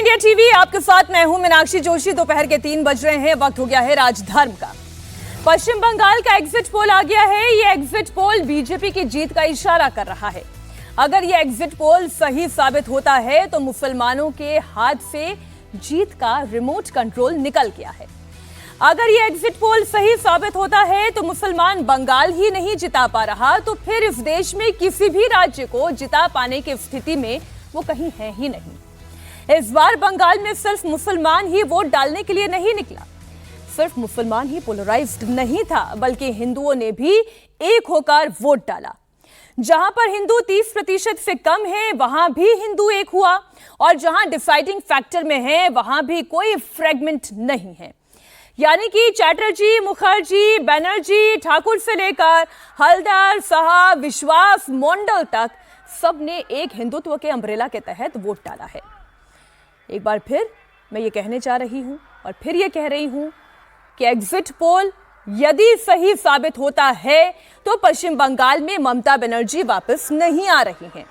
India TV आपके साथ मैं हूं मीनाक्षी जोशी। दोपहर के 3 बज रहे हैं, वक्त हो गया है राजधर्म का। पश्चिम बंगाल का एग्जिट पोल आ गया है। ये एग्जिट पोल बीजेपी की जीत का इशारा कर रहा है। अगर ये एग्जिट पोल सही साबित होता है तो मुसलमानों के हाथ से जीत का रिमोट कंट्रोल निकल गया है। अगर ये एग्जिट पोल सही साबित होता है तो मुसलमान बंगाल ही नहीं जिता पा रहा तो फिर इस देश में किसी भी राज्य को जिता पाने की स्थिति में वो कहीं है ही नहीं। इस बार बंगाल में सिर्फ मुसलमान ही वोट डालने के लिए नहीं निकला। सिर्फ मुसलमान ही पोलराइज्ड नहीं था, बल्कि हिंदुओं ने भी एक होकर वोट डाला। जहां पर हिंदू 30% से कम है वहां भी हिंदू एक हुआ, और जहां डिसाइडिंग फैक्टर में है वहां भी कोई फ्रेगमेंट नहीं है। यानी कि चैटर्जी, मुखर्जी, बनर्जी, ठाकुर से लेकर हलदर, साहा, विश्वास, मंडल तक सबने एक हिंदुत्व के अम्ब्रेला के तहत वोट डाला है। एक बार फिर मैं ये कहने जा रही हूं और फिर ये कह रही हूं कि एग्जिट पोल यदि सही साबित होता है तो पश्चिम बंगाल में ममता बनर्जी वापस नहीं आ रही हैं।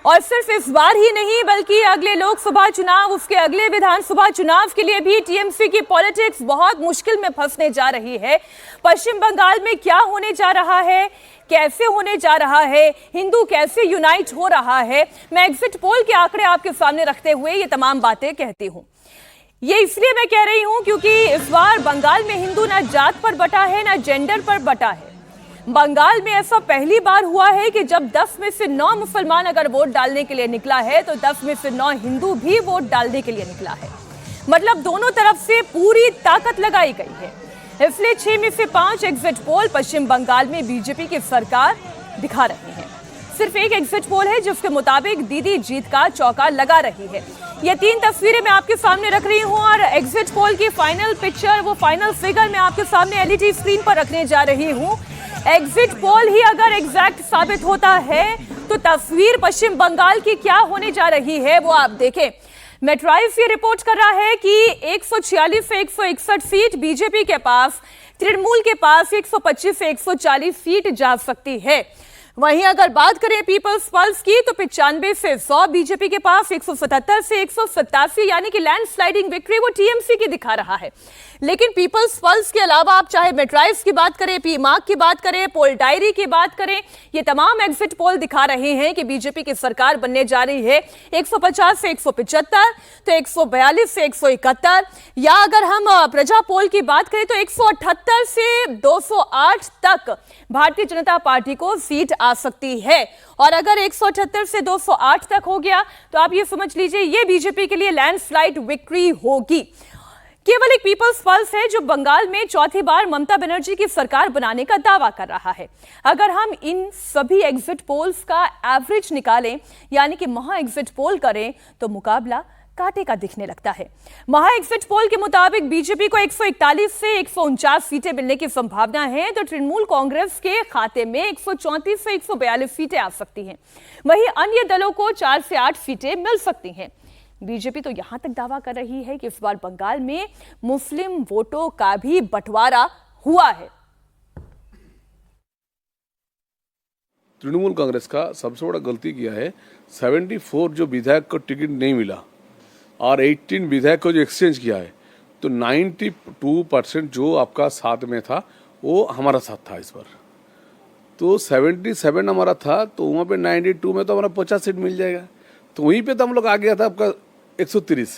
और सिर्फ इस बार ही नहीं बल्कि अगले लोकसभा चुनाव, उसके अगले विधानसभा चुनाव के लिए भी टीएमसी की पॉलिटिक्स बहुत मुश्किल में फंसने जा रही है। पश्चिम बंगाल में क्या होने जा रहा है, कैसे होने जा रहा है, हिंदू कैसे यूनाइट हो रहा है, मैं एग्जिट पोल के आंकड़े आपके सामने रखते हुए ये तमाम बातें कहती हूं। ये इसलिए मैं कह रही हूं क्योंकि इस बार बंगाल में हिंदू ना जात पर बटा है ना जेंडर पर बटा है। बंगाल में ऐसा पहली बार हुआ है कि जब 10 में से 9 मुसलमान अगर वोट डालने के लिए निकला है तो 10 में से 9 हिंदू भी वोट डालने के लिए निकला है। मतलब दोनों तरफ से पूरी ताकत लगाई गई है। इसलिए 6 में से 5 एग्जिट पोल पश्चिम बंगाल में बीजेपी की सरकार दिखा रहे हैं। सिर्फ एक एग्जिट पोल है जिसके मुताबिक दीदी जीत का चौका लगा रही है। ये 3 तस्वीरें मैं आपके सामने रख रही हूं और एग्जिट पोल की फाइनल पिक्चर, वो फाइनल फिगर मैं आपके सामने एलईडी स्क्रीन पर रखने जा रही हूं। एग्जिट पोल ही अगर एग्जैक्ट साबित होता है तो तस्वीर पश्चिम बंगाल की क्या होने जा रही है वो आप देखें। मेट्राइस ये रिपोर्ट कर रहा है कि 146 से 161 सीट बीजेपी के पास, तृणमूल के पास 125 से 140 सीट जा सकती है। वहीं अगर बात करें पीपल्स पल्स की तो 95 से 100 बीजेपी के पास, 177 से 187 यानी कि लैंडस्लाइडिंग विक्ट्री वो टीएमसी की दिखा रहा है। लेकिन पीपल्स पल्स के अलावा आप चाहे मेट्राइस की बात करें, पीमार्क की बात करें, पोल डायरी की बात करें, ये तमाम एग्जिट पोल दिखा रहे हैं कि बीजेपी की सरकार बनने जा रही है 150 से 175, तो 142 से 171, या अगर हम प्रजा पोल की बात करें तो 178 से 208 तक भारतीय जनता पार्टी को सीट आ सकती है। और अगर 178 से 208 तक हो गया तो आप ये समझ लीजिए ये बीजेपी के लिए लैंडस्लाइड विक्ट्री होगी। केवल एक पीपल्स पल्स है जो बंगाल में चौथी बार ममता बनर्जी की सरकार बनाने का दावा कर रहा है। अगर हम इन सभी एग्जिट पोल्स का एवरेज निकालें यानी कि महा एग्जिट पोल करें तो मुकाबला कांटे का दिखने लगता है। महा एग्जिट पोल के मुताबिक बीजेपी को 141 से 149 सीटें मिलने की संभावना है, तो तृणमूल कांग्रेस के खाते में 134 से 142 सीटें आ सकती हैं। वहीं अन्य दलों को 4 से 8 सीटें मिल सकती हैं। बीजेपी तो यहां तक दावा कर रही है कि इस बार बंगाल में मुस्लिम वोटों का भी बंटवारा हुआ है। तृणमूल कांग्रेस का सबसे बड़ा गलती किया है, 74 जो विधायक को टिकट नहीं मिला और 18 विधायक को जो एक्सचेंज किया है, तो 92% जो आपका साथ में था वो हमारा साथ था इस बार। तो 77 हमारा था, तो वहाँ पे 92 में तो हमारा 50 सीट मिल जाएगा। तो वहीं पे तो हम लोग आ गया था आपका 130,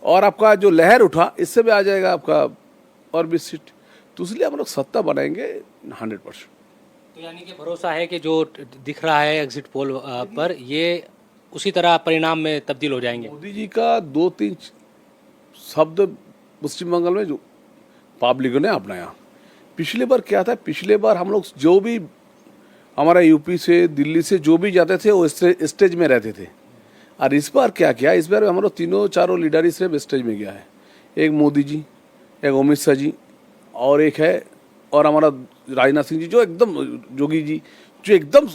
और आपका जो लहर उठा इससे भी आ जाएगा आपका और 20 सीट। तो इसलिए हम लोग सत्ता बनाएंगे 100%। तो यानी कि भरोसा है कि जो दिख रहा है एग्जिट पोल पर ये उसी तरह परिणाम में तब्दील हो जाएंगे। मोदी जी का 2-3 शब्द पश्चिम बंगाल में जो पब्लिक ने अपनाया। पिछले बार क्या था, पिछले बार हम लोग जो भी हमारा यूपी से, दिल्ली से जो भी जाते थे वो स्टेज में रहते थे। और इस बार क्या किया, इस बार हमारे 3-4 लीडर ही सिर्फ स्टेज में गया है। एक मोदी जी, एक अमित शाह जी, और एक है और हमारा राजनाथ सिंह जी, जो एकदम जोगी जी, जो एकदम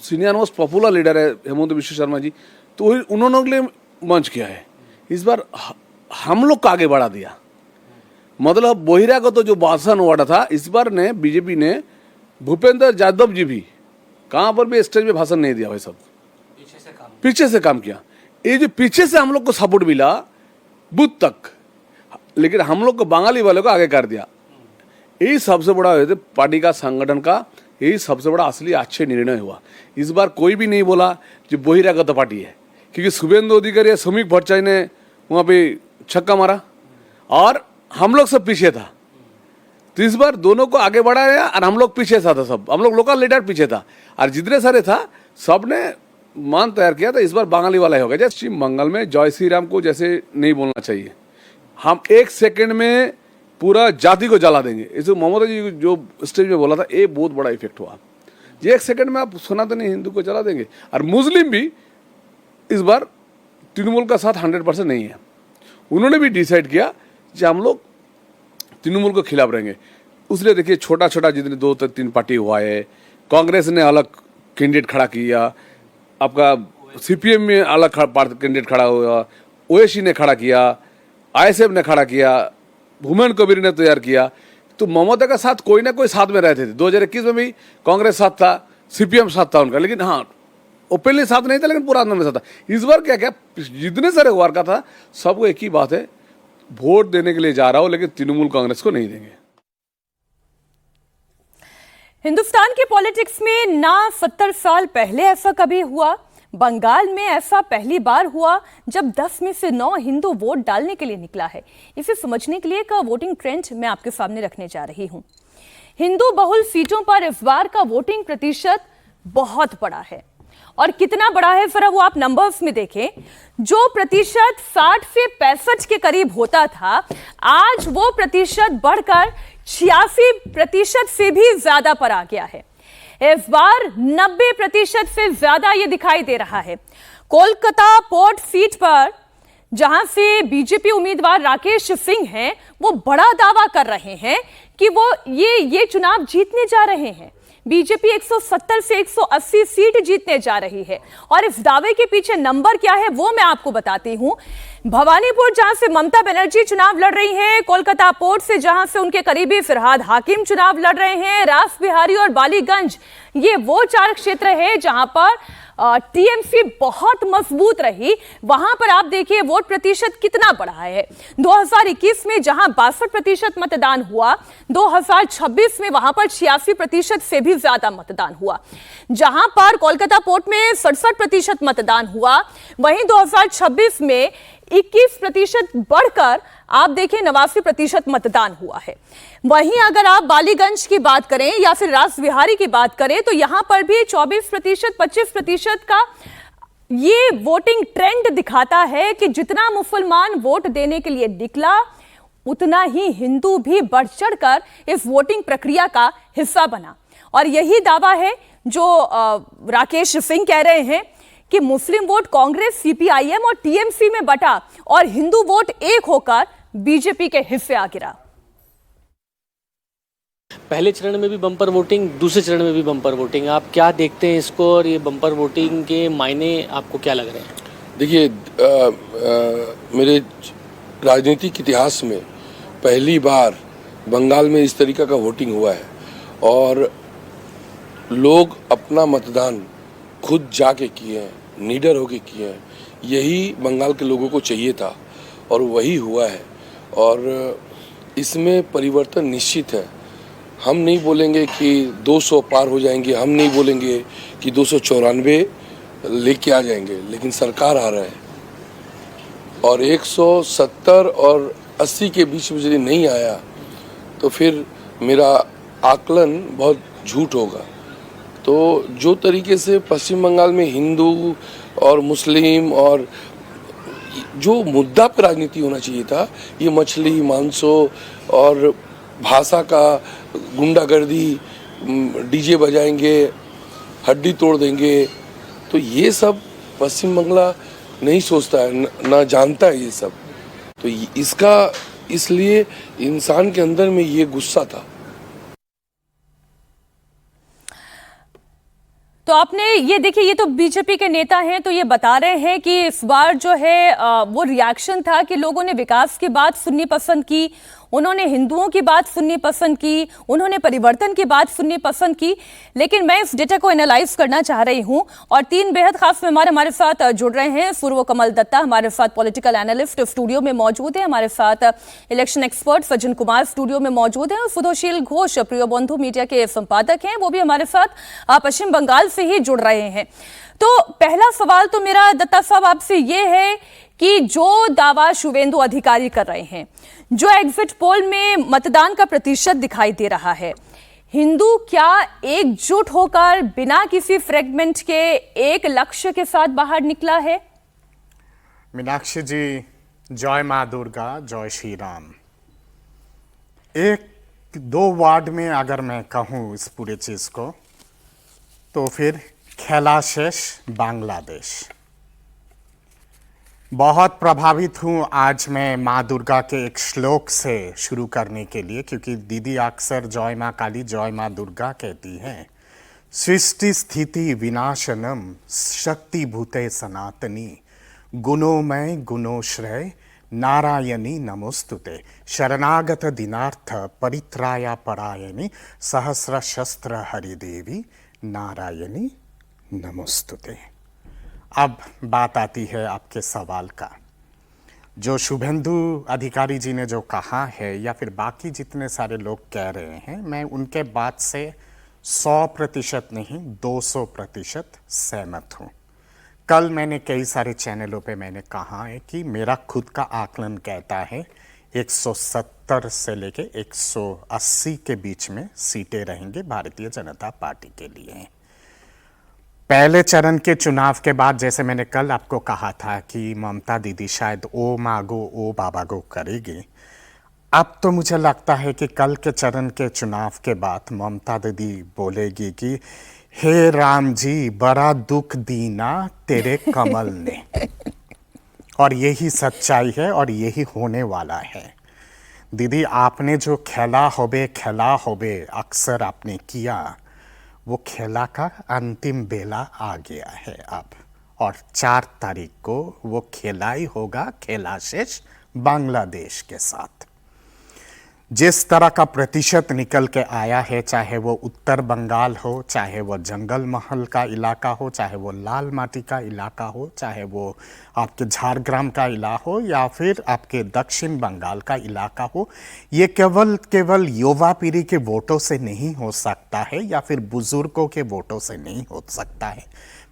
सीनियर मोस्ट पॉपुलर लीडर है, हेमंत बिश्व शर्मा जी, तो उन्होंने मंच किया है। इस बार हम लोग को आगे बढ़ा दिया। मतलब बोहिरा को तो जो भाषण हुआ था, इस बार ने बीजेपी ने भूपेंद्र यादव जी भी कहाँ पर भी स्टेज में भाषण नहीं दिया भाई साहब, पीछे से काम किया। ये जो पीछे से हम लोग को सपोर्ट मिला, बूथ तक, लेकिन हम लोग को बंगाली वालों को आगे कर दिया। यही सबसे बड़ा पार्टी का संगठन का यही सबसे बड़ा असली अच्छे निर्णय हुआ। इस बार कोई भी नहीं बोला जो बहिरागत पार्टी है, क्योंकि शुभेंदु अधिकारी या श्रमिक भट्टाचार्य ने वहाँ पे छक्का मारा और हम लोग सब पीछे था। तो इस बार दोनों को आगे बढ़ाया और हम लोग पीछे था सब, हम लोग लोकल लीडर पीछे था और जितने सारे था सब ने मान तैयार किया था इस बार बंगाली वाला ही होगा। जैसे पश्चिम बंगाल में जय श्री राम को जैसे नहीं बोलना चाहिए, हम 1 सेकंड में पूरा जाति को जला देंगे। इसे ममता जी जो स्टेज में बोला था ये बहुत बड़ा इफेक्ट हुआ। ये 1 सेकंड में आप सनातनी हिंदू को जला देंगे। और मुस्लिम भी इस बार तृणमूल का साथ 100% नहीं है। उन्होंने भी डिसाइड किया कि हम लोग तृणमूल को खिलाफ रहेंगे। उसलिए देखिए छोटा छोटा जितने 2-3 पार्टी हुआ है, कांग्रेस ने अलग कैंडिडेट खड़ा किया, आपका सीपीएम में अलग कैंडिडेट खड़ा हुआ, ओएसी ने खड़ा किया, आईएसएफ ने खड़ा किया, हुमायूं कबीर ने तैयार किया। तो ममता का साथ कोई ना कोई साथ में रहते थे। 2021 में भी कांग्रेस साथ था, सीपीएम साथ था उनका, लेकिन हाँ ओपनली साथ नहीं था, लेकिन पूरा आंदोलन में साथ था। इस बार क्या क्या जितने सारे वार का था सबको एक ही बात है, वोट देने के लिए जा रहा हो लेकिन तृणमूल कांग्रेस को नहीं देंगे। हिंदुस्तान के पॉलिटिक्स में ना 70 साल पहले ऐसा कभी हुआ, बंगाल में ऐसा पहली बार हुआ जब 10 में से 9 हिंदू वोट डालने के लिए निकला है। इसे समझने के लिए एक वोटिंग ट्रेंड मैं आपके सामने रखने जा रही हूं। हिंदू बहुल सीटों पर इस बार का वोटिंग प्रतिशत बहुत बड़ा है। और कितना बड़ा है जरा वो आप नंबर्स में देखें। जो प्रतिशत 60 से 65 के करीब होता था, आज वो प्रतिशत बढ़कर 86% से भी ज्यादा पर आ गया है। इस बार 90% से ज्यादा ये दिखाई दे रहा है। कोलकाता पोर्ट सीट पर जहां से बीजेपी उम्मीदवार राकेश सिंह हैं, वो बड़ा दावा कर रहे हैं कि वो ये चुनाव जीतने जा रहे हैं। बीजेपी 170 से 180 सीट जीतने जा रही है। और इस दावे के पीछे नंबर क्या है वो मैं आपको बताती हूं। भवानीपुर जहां से ममता बनर्जी चुनाव लड़ रही हैं, कोलकाता पोर्ट से जहां से उनके करीबी फिरहाद हाकिम चुनाव लड़ रहे हैं, रास बिहारी और बालीगंज, ये वो 4 क्षेत्र है जहां पर टीएमसी बहुत मजबूत रही। वहां पर आप देखिए वोट प्रतिशत कितना बढ़ा है। 2021 में जहां 62% मतदान हुआ, 2026 में वहां पर 86% से भी ज्यादा मतदान हुआ। जहां पर कोलकाता पोर्ट में 67% मतदान हुआ, वहीं 2026 में 21% बढ़कर आप देखें 89% मतदान हुआ है। वहीं अगर आप बालीगंज की बात करें या फिर रास बिहारी की बात करें तो यहां पर भी 24%, 25% का ये वोटिंग ट्रेंड दिखाता है कि जितना मुसलमान वोट देने के लिए निकला, उतना ही हिंदू भी बढ़ चढ़कर इस वोटिंग प्रक्रिया का हिस्सा बना। और यही दावा है जो राकेश सिंह कह रहे हैं कि मुस्लिम वोट कांग्रेस, सीपीआईएम और टीएमसी में बटा और हिंदू वोट एक होकर बीजेपी के हिस्से आ गिरा। पहले चरण में भी बम्पर वोटिंग, दूसरे चरण में भी बम्पर वोटिंग, आप क्या देखते हैं इसको और ये बम्पर वोटिंग के मायने आपको क्या लग रहे हैं? देखिए, मेरे राजनीतिक इतिहास में पहली बार बंगाल में इस तरीका का वोटिंग हुआ है और लोग अपना मतदान खुद जाके किए हैं, निडर होके किए हैं। यही बंगाल के लोगों को चाहिए था और वही हुआ है। और इसमें परिवर्तन निश्चित है। हम नहीं बोलेंगे कि 200 पार हो जाएंगे, हम नहीं बोलेंगे कि 294 लेके आ जाएंगे, लेकिन सरकार आ रहा है। और 170 और 80 के बीच में यदि नहीं आया तो फिर मेरा आकलन बहुत झूठ होगा। तो जो तरीके से पश्चिम बंगाल में हिंदू और मुस्लिम और जो मुद्दा पर राजनीति होना चाहिए था, ये मछली मांसो और भाषा का गुंडागर्दी, डीजे बजाएंगे, हड्डी तोड़ देंगे, तो ये सब पश्चिम बंगाल नहीं सोचता है, ना जानता है ये सब। तो इसका इसलिए इंसान के अंदर में ये गुस्सा था। तो आपने ये देखिए, ये तो बीजेपी के नेता हैं, तो ये बता रहे हैं कि इस बार जो है वो रिएक्शन था कि लोगों ने विकास की बात सुननी पसंद की, उन्होंने हिंदुओं की बात सुननी पसंद की, उन्होंने परिवर्तन की बात सुननी पसंद की। लेकिन मैं इस डेटा को एनालाइज करना चाह रही हूं और 3 बेहद खास मेहमान हमारे साथ जुड़ रहे हैं। पूर्व कमल दत्ता हमारे साथ पॉलिटिकल एनालिस्ट स्टूडियो में मौजूद है, हमारे साथ election expert Sajjan Kumar studio में मौजूद है और सुधोशील घोष प्रिय बंधु मीडिया के संपादक हैं, वो भी हमारे साथ पश्चिम बंगाल से ही जुड़ रहे हैं। तो पहला सवाल तो मेरा दत्ता साहब आपसे ये है कि जो दावा शुवेंदु अधिकारी कर रहे हैं, जो एग्जिट पोल में मतदान का प्रतिशत दिखाई दे रहा है, हिंदू क्या एकजुट होकर बिना किसी फ्रेगमेंट के एक लक्ष्य के साथ बाहर निकला है? मीनाक्षी जी, जय माँ दुर्गा, जय श्री राम। 1-2 वर्ड में अगर मैं कहूँ इस पूरे चीज को, तो फिर खेला शेष बांग्लादेश। बहुत प्रभावित हूँ आज मैं माँ दुर्गा के एक श्लोक से शुरू करने के लिए, क्योंकि दीदी अक्सर जय माँ काली, जय माँ दुर्गा कहती हैं। सृष्टि स्थिति विनाशनम शक्ति भूते सनातनी, गुणोमय गुणोश्रय नारायणी नमोस्तुते, शरणागत दिनार्थ परित्राया परायणी, सहस्र शस्त्र हरिदेवी नारायणी नमोस्तुते। अब बात आती है आपके सवाल का। जो शुभेंदु अधिकारी जी ने जो कहा है या फिर बाकी जितने सारे लोग कह रहे हैं, मैं उनके बात से 100% नहीं 200% सहमत हूँ। कल मैंने कई सारे चैनलों पे मैंने कहा है कि मेरा खुद का आकलन कहता है 170 से लेके 180 के बीच में सीटें रहेंगे भारतीय जनता पार्टी के लिए। पहले चरण के चुनाव के बाद, जैसे मैंने कल आपको कहा था कि ममता दीदी शायद ओ मागो ओ बाबा गो करेगी, अब तो मुझे लगता है कि कल के चरण के चुनाव के बाद ममता दीदी बोलेगी कि हे राम जी बड़ा दुख दीना तेरे कमल ने। और यही सच्चाई है और यही होने वाला है। दीदी, आपने जो खेला होबे अक्सर आपने किया, वो खेला का अंतिम बेला आ गया है अब। और 4 तारीख को वो खेला ही होगा, खेला शेष बांग्लादेश के साथ। जिस तरह का प्रतिशत निकल के आया है, चाहे वो उत्तर बंगाल हो, चाहे वो जंगल महल का इलाका हो, चाहे वो लाल माटी का इलाका हो, चाहे वो आपके झारग्राम का इलाका हो या फिर आपके दक्षिण बंगाल का इलाका हो, ये केवल युवा पीढ़ी के वोटों से नहीं हो सकता है या फिर बुजुर्गों के वोटों से नहीं हो सकता है।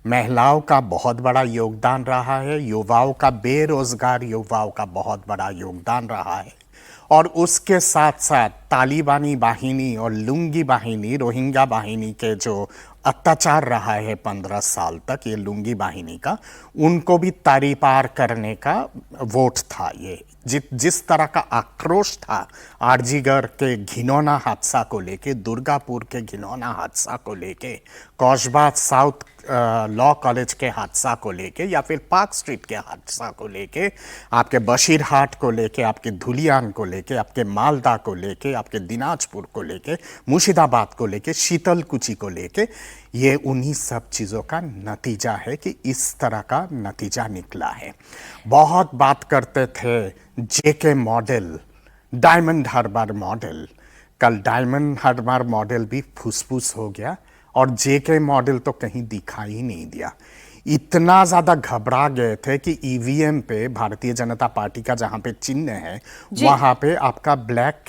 महिलाओं का बहुत बड़ा योगदान रहा है, युवाओं का, बेरोजगार युवाओं का बहुत बड़ा योगदान रहा है। और उसके साथ साथ तालिबानी बाहिनी और लुंगी बाहिनी, रोहिंग्या बाहिनी के जो अत्याचार रहा है 15 साल तक, ये लुंगी बाहिनी का, उनको भी तारी पार करने का वोट था। ये जिस तरह का आक्रोश था आरजीगर के घिनौना हादसा को लेके, दुर्गापुर के घिनौना हादसा को लेके, कौशबा साउथ लॉ कॉलेज के हादसा को लेके या फिर पार्क स्ट्रीट के हादसा को लेके, आपके बशीरहाट को लेके, आपके धुलियान को लेके, आपके मालदा को लेके, आपके दिनाजपुर को लेके, मुर्शिदाबाद को लेके, शीतलकुची को लेके, ये उन्हीं सब चीज़ों का नतीजा है कि इस तरह का नतीजा निकला है। बहुत बात करते थे जेके मॉडल, डायमंड हार्बर मॉडल। कल डायमंड हार्बर मॉडल भी फुसफुस हो गया और जेके मॉडल तो कहीं दिखाई ही नहीं दिया। इतना ज़्यादा घबरा गए थे कि ईवीएम पे भारतीय जनता पार्टी का जहाँ पे चिन्ह है वहाँ पे आपका ब्लैक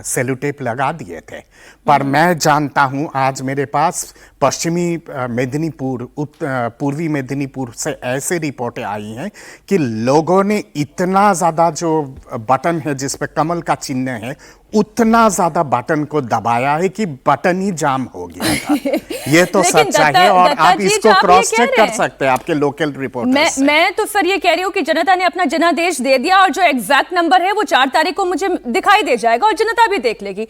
सेलुटेप लगा दिए थे। पर मैं जानता हूँ, आज मेरे पास पश्चिमी मेदिनीपुर, पूर्वी मेदिनीपुर से ऐसे रिपोर्टें आई हैं कि लोगों ने इतना ज़्यादा, जो बटन है जिस पे कमल का चिन्ह है, उतना ज्यादा बटन को दबाया है कि बटन ही जाम हो गया था। ये तो सच्चाई है और आप इसको क्रॉस चेक कर सकते हैं आपके लोकल रिपोर्टर्स से। मैं तो सर ये कह रही हूँ कि जनता ने अपना जनादेश दे दिया और जो एग्जैक्ट नंबर है वो 4 तारीख को मुझे दिखाई दे जाएगा और जनता भी देख लेगी।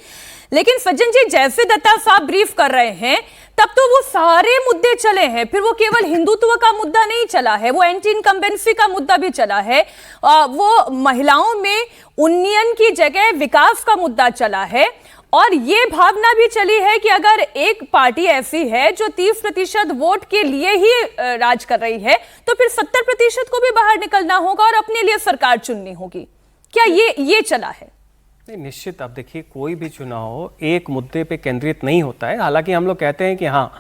लेकिन सज्जन जी, जैसे दत्ता साहब ब्रीफ कर रहे हैं, तब तो वो सारे मुद्दे चले हैं, फिर वो केवल हिंदुत्व का मुद्दा नहीं चला है, वो एंटी इनकम्बेंसी का मुद्दा भी चला है, वो महिलाओं में उन्नयन की जगह विकास का मुद्दा चला है और ये भावना भी चली है कि अगर एक पार्टी ऐसी है जो 30% वोट के लिए ही राज कर रही है, तो फिर 70% को भी बाहर निकलना होगा और अपने लिए सरकार चुननी होगी। क्या ये चला है? नहीं, निश्चित। अब देखिए, कोई भी चुनाव एक मुद्दे पे केंद्रित नहीं होता है। हालांकि हम लोग कहते हैं कि हाँ,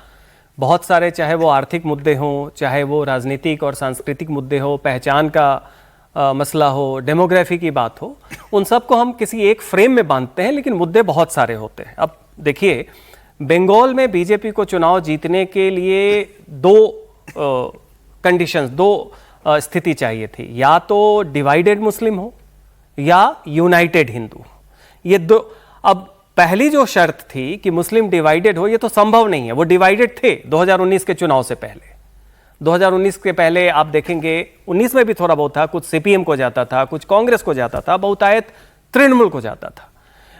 बहुत सारे, चाहे वो आर्थिक मुद्दे हों, चाहे वो राजनीतिक और सांस्कृतिक मुद्दे हो, पहचान का मसला हो, डेमोग्राफी की बात हो, उन सबको हम किसी एक फ्रेम में बांधते हैं, लेकिन मुद्दे बहुत सारे होते हैं। अब देखिए, बंगाल में बीजेपी को चुनाव जीतने के लिए दो कंडीशंस, दो स्थिति चाहिए थी। या तो डिवाइडेड मुस्लिम हो या यूनाइटेड हिंदू। ये दो। अब पहली जो शर्त थी कि मुस्लिम डिवाइडेड हो, ये तो संभव नहीं है। वो डिवाइडेड थे 2019 के चुनाव से पहले। 2019 के पहले आप देखेंगे, 19 में भी थोड़ा बहुत था, कुछ सीपीएम को जाता था, कुछ कांग्रेस को जाता था, बहुतायत तृणमूल को जाता था।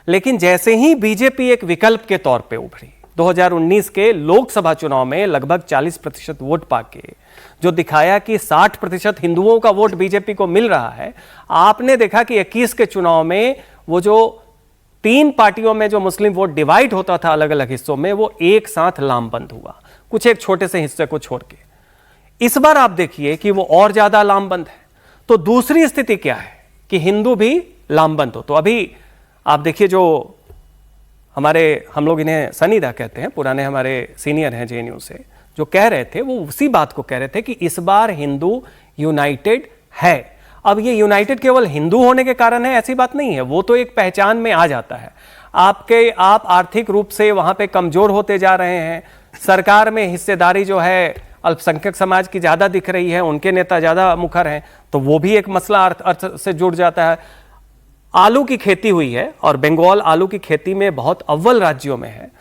लेकिन जैसे ही बीजेपी एक विकल्प के तौर पे उभरी, 2019 के लोकसभा चुनाव में लगभग 40% वोट पाके जो दिखाया कि 60% हिंदुओं का वोट बीजेपी को मिल रहा है, आपने देखा कि 21 के चुनाव में वो जो 3 पार्टियों में जो मुस्लिम वोट डिवाइड होता था अलग अलग हिस्सों में, वो एक साथ लामबंद हुआ, कुछ एक छोटे से हिस्से को छोड़ के। इस बार आप देखिए कि वो और ज्यादा लामबंद है। तो दूसरी स्थिति क्या है कि हिंदू भी लामबंद हो। तो अभी आप देखिए, जो हम लोग इन्हें सनीदा कहते हैं, पुराने हमारे सीनियर हैं जेएनयू से, जो कह रहे थे, वो उसी बात को कह रहे थे कि इस बार हिंदू यूनाइटेड है। अब ये यूनाइटेड केवल हिंदू होने के कारण है, ऐसी बात नहीं है। वो तो एक पहचान में आ जाता है। आप आर्थिक रूप से वहां पे कमजोर होते जा रहे हैं। सरकार में हिस्सेदारी जो है अल्पसंख्यक समाज की ज्यादा दिख रही है, उनके नेता ज्यादा मुखर हैं, तो वो भी एक मसला अर्थ से जुड़ जाता है। आलू की खेती हुई है और बंगाल आलू की खेती में बहुत अव्वल राज्यों में है।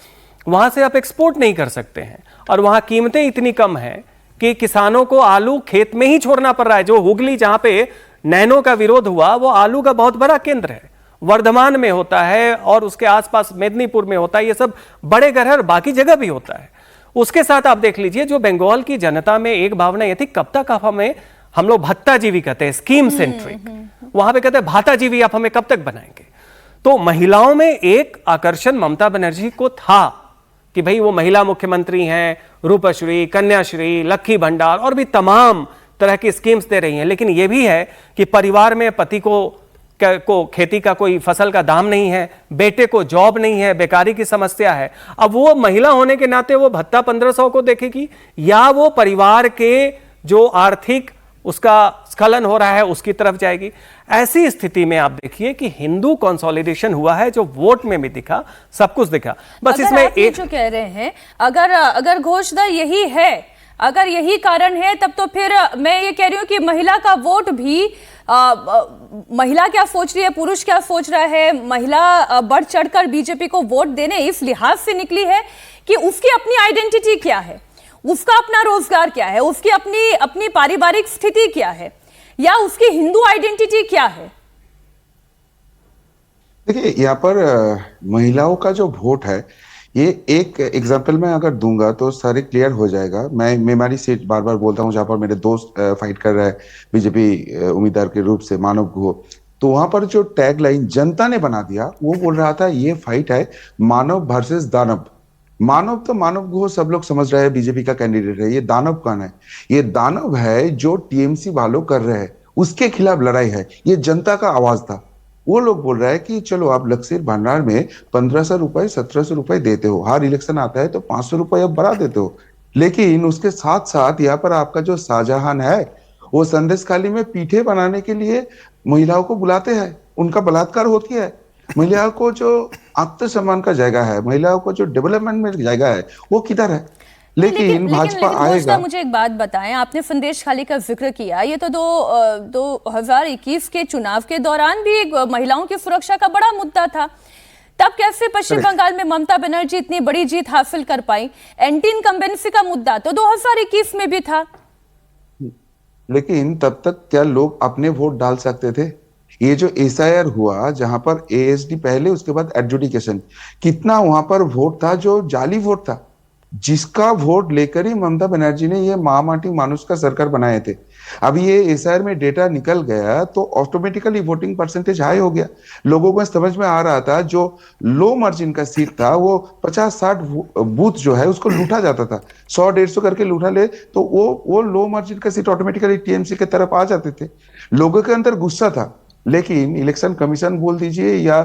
वहां से आप एक्सपोर्ट नहीं कर सकते हैं और वहां कीमतें इतनी कम हैं कि किसानों को आलू खेत में ही छोड़ना पड़ रहा है। जो हुगली, जहां पे नैनो का विरोध हुआ, वो आलू का बहुत बड़ा केंद्र है। वर्धमान में होता है और उसके आसपास मेदिनीपुर में होता है, ये सब बड़े घर है, और बाकी जगह भी होता है। उसके साथ आप देख लीजिए, जो बंगाल की जनता में एक भावना यह थी, कब तक आप हमें, हम लोग भत्ताजीवी कहते हैं, स्कीम सेंट्रिक, वहां पे कहते हैं भाताजीवी आप हमें कब तक बनाएंगे। तो महिलाओं में एक आकर्षण ममता बनर्जी को था कि भाई वो महिला मुख्यमंत्री हैं, रूपश्री, कन्याश्री, लक्की भंडार और भी तमाम तरह की स्कीम्स दे रही हैं। लेकिन ये भी है कि परिवार में पति को खेती का कोई फसल का दाम नहीं है, बेटे को जॉब नहीं है, बेकारी की समस्या है। अब वो महिला होने के नाते वो भत्ता 1500 को देखेगी, या वो परिवार के जो आर्थिक उसका स्खलन हो रहा है उसकी तरफ जाएगी। ऐसी स्थिति में आप देखिए कि हिंदू कंसोलिडेशन हुआ है, जो वोट में भी दिखा, सब कुछ दिखा। बस इसमें एक जो कह रहे हैं, अगर घोषणा यही है, अगर यही कारण है, तब तो फिर मैं ये कह रही हूं कि महिला का वोट भी, महिला क्या सोच रही है, पुरुष क्या सोच रहा है, महिला बढ़ चढ़कर बीजेपी को वोट देने इस लिहाज से निकली है कि उसकी अपनी आइडेंटिटी क्या है, उसका अपना रोजगार क्या है, उसकी अपनी पारिवारिक स्थिति क्या है, या उसकी हिंदू आइडेंटिटी क्या है। देखिए, यहाँ पर महिलाओं का जो वोट है, ये एक एग्जांपल मैं अगर दूंगा तो सारे क्लियर हो जाएगा। मैं मेमारी सीट बार बार बोलता हूँ, जहाँ पर मेरे दोस्त फाइट कर रहा है बीजेपी उम्मीदवार के रूप से, मानव गुह। तो वहां पर जो टैग लाइन जनता ने बना दिया, वो बोल रहा था ये फाइट है मानव वर्सेस दानव। मानव तो मानव गुह सब लोग समझ रहे हैं बीजेपी का कैंडिडेट है। ये दानव कौन है? ये दानव है जो टीएमसी वालों कर रहे हैं, उसके खिलाफ लड़ाई है। ये जनता का आवाज था। वो लोग बोल रहा है कि चलो आप लक्ष्मीर भंडार में 1500 रुपए 1700 रुपए देते हो, हर इलेक्शन आता है तो 500 रुपए अब बढ़ा देते हो। लेकिन उसके साथ साथ यहाँ पर आपका जो शाहजहां है, वो संदेश खाली में पीठे बनाने के लिए महिलाओं को बुलाते हैं, उनका बलात्कार होती है। महिलाओं को जो आत्मसम्मान का जगह है, महिलाओं को जो डेवलपमेंट में जगह है, वो किधर है? लेकिन भाजपा आएगा। मुझे एक बात बताएं, आपने संदेश खाली का जिक्र किया, ये तो 2021 के चुनाव के दौरान भी महिलाओं की सुरक्षा का बड़ा मुद्दा था। तब कैसे पश्चिम बंगाल में ममता बनर्जी इतनी बड़ी जीत हासिल कर पाई? एंटी इनकम्बेंसी का मुद्दा तो 2021 में भी था। लेकिन तब तक क्या लोग अपने वोट डाल सकते थे? ये जो एसआईआर हुआ, जहां पर एएसडी पहले, उसके बाद एडजुडिकेशन, कितना वहां पर वोट था जो जाली वोट था, जिसका वोट लेकर ही ममता बनर्जी ने ये महामाटी मानुष का सरकार बनाए थे। अब ये एसआईआर में डेटा निकल गया तो ऑटोमेटिकली वोटिंग परसेंटेज हाई हो गया। लोगों को समझ में आ रहा था जो लो मार्जिन का सीट था, वो 50-60 बूथ जो है उसको लूटा जाता था, 100-150 करके लूटा ले तो वो लो मार्जिन का सीट ऑटोमेटिकली टीएमसी की तरफ आ जाते थे। लोगों के अंदर गुस्सा था लेकिन इलेक्शन कमीशन बोल दीजिए या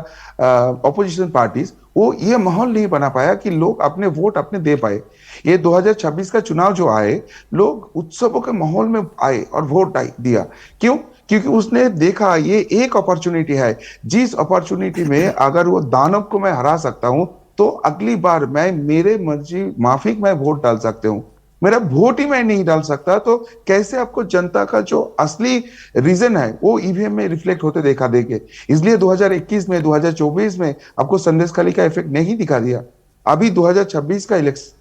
ऑपोजिशन पार्टीज, वो ये माहौल नहीं बना पाया कि लोग अपने वोट अपने दे पाए। ये 2026 का चुनाव जो आए, लोग उत्सवों के माहौल में आए और वोट दिया। क्यों? क्योंकि उसने देखा ये एक अपॉर्चुनिटी है, जिस अपॉर्चुनिटी में अगर वो दानव को मैं हरा सकता हूं तो अगली बार मैं मेरे मर्जी माफिक मैं वोट डाल सकते हूं। मेरा वोट ही मैं नहीं डाल सकता तो कैसे आपको जनता का जो असली रीजन है वो ईवीएम में रिफ्लेक्ट होते देखा देंगे। इसलिए 2021 में 2024 में आपको संदेशखाली का इफेक्ट नहीं दिखा दिया। अभी 2026 का इलेक्शन